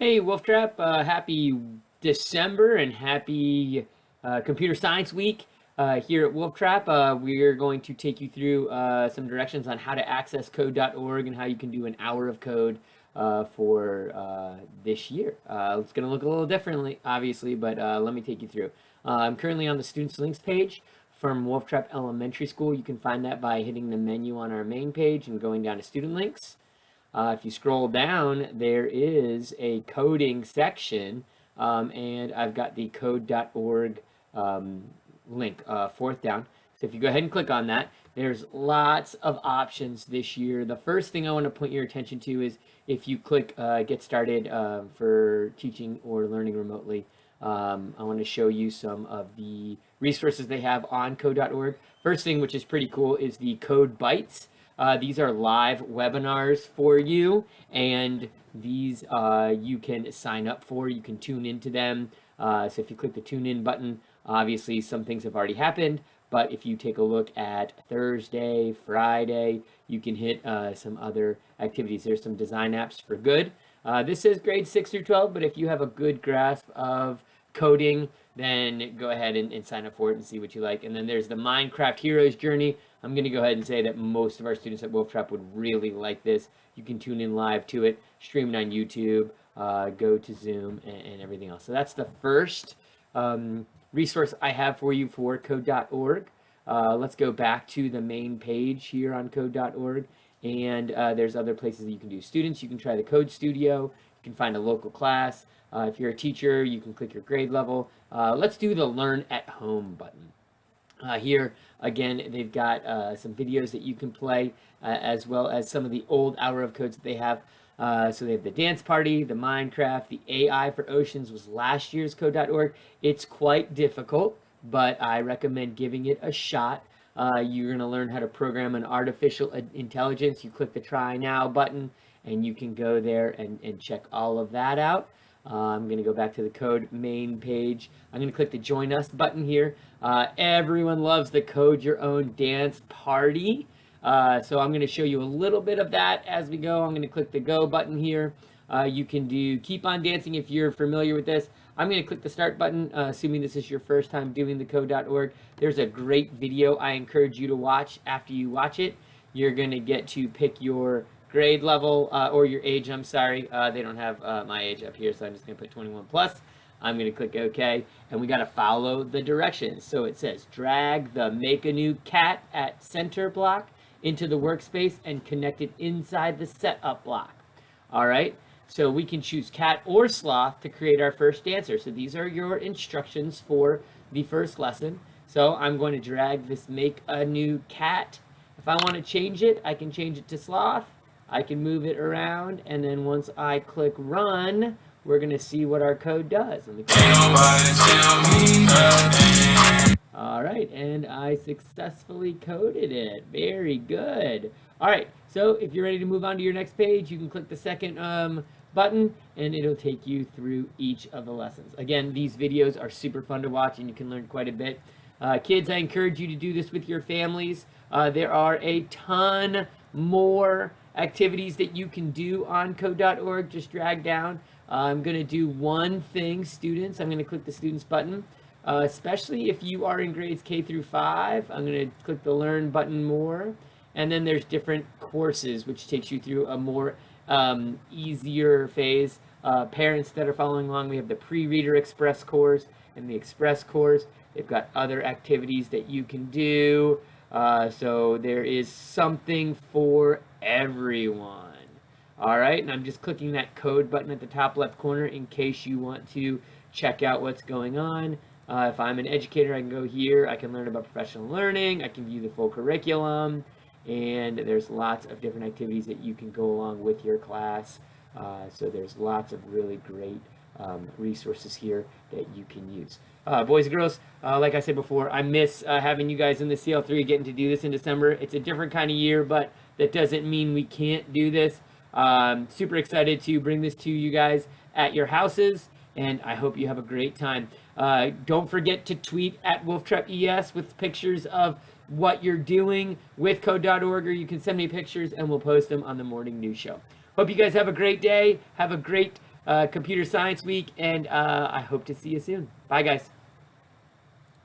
Hey, Wolftrap, happy December and happy Computer Science Week here at Wolftrap. We're going to take you through some directions on how to access code.org and how you can do an hour of code for this year. It's going to look a little differently, obviously, but let me take you through. I'm currently on the Students Links page from Wolftrap Elementary School. You can find that by hitting the menu on our main page and going down to Student Links. If you scroll down, there is a coding section, and I've got the code.org link, fourth down. So if you go ahead and click on that, there's lots of options this year. The first thing I want to point your attention to is if you click Get Started for teaching or learning remotely. I want to show you some of the resources they have on code.org. First thing, which is pretty cool, is the Code Bites. These are live webinars for you, and these you can sign up for. You can tune into them. So if you click the tune in button, obviously some things have already happened, but if you take a look at Thursday, Friday, you can hit some other activities. There's some design apps for good. This is grade 6 through 12, but if you have a good grasp of coding, then go ahead and sign up for it and see what you like. And then there's the Minecraft Hero's Journey. I'm going to go ahead and say that most of our students at Wolftrap would really like this. You can tune in live to it, stream it on YouTube, go to Zoom, and everything else. So that's the first resource I have for you for code.org. Let's go back to the main page here on code.org. And there's other places that you can do. Students, you can try the Code Studio. You can find a local class. If you're a teacher, you can click your grade level. Let's do the Learn at Home button. Here, again, they've got some videos that you can play, as well as some of the old hour of codes that they have. So they have the dance party, the Minecraft, the AI for Oceans was last year's code.org. It's quite difficult, but I recommend giving it a shot. You're going to learn how to program an artificial intelligence. You click the Try Now button, and you can go there and check all of that out. I'm going to go back to the code main page. I'm going to click the Join Us button here. Everyone loves the Code Your Own Dance Party. So I'm going to show you a little bit of that as we go. I'm going to click the Go button here. You can do Keep on Dancing if you're familiar with this. I'm going to click the Start button, assuming this is your first time doing the code.org. There's a great video I encourage you to watch. After you watch it, you're going to get to pick your grade level, or your age, I'm sorry. They don't have my age up here, so I'm just going to put 21 plus. I'm going to click OK, and we got to follow the directions. So it says drag the Make a New Cat at Center block into the workspace and connect it inside the Setup block. All right, so we can choose cat or sloth to create our first dancer. So these are your instructions for the first lesson. So I'm going to drag this Make a New Cat. If I want to change it, I can change it to sloth. I can move it around, and then once I click Run, we're going to see what our code does. All right, and I successfully coded it. Very good. All right, so if you're ready to move on to your next page, you can click the second button, and it'll take you through each of the lessons. Again, these videos are super fun to watch, and you can learn quite a bit. Kids, I encourage you to do this with your families. There are a ton more activities that you can do on code.org. Just drag down. I'm going to do one thing, students. I'm going to click the Students button, especially if you are in grades K through 5. I'm going to click the Learn button more. And then there's different courses, which takes you through a more easier phase. Parents that are following along, we have the Pre-Reader Express course and the Express course. They've got other activities that you can do. So there is something for everyone. All right, and I'm just clicking that code button at the top left corner in case you want to check out what's going on. If I'm an educator, I can go here. I can learn about professional learning. I can view the full curriculum. And there's lots of different activities that you can go along with your class. So there's lots of really great resources here that you can use. Boys and girls, like I said before, I miss having you guys in the CL3 getting to do this in December. It's a different kind of year, but that doesn't mean we can't do this. Super excited to bring this to you guys at your houses, and I hope you have a great time. Don't forget to tweet at WolftrapES with pictures of what you're doing with code.org, or you can send me pictures and we'll post them on the morning news show. Hope you guys have a great day. Have a great Computer Science Week, and I hope to see you soon. Bye, guys.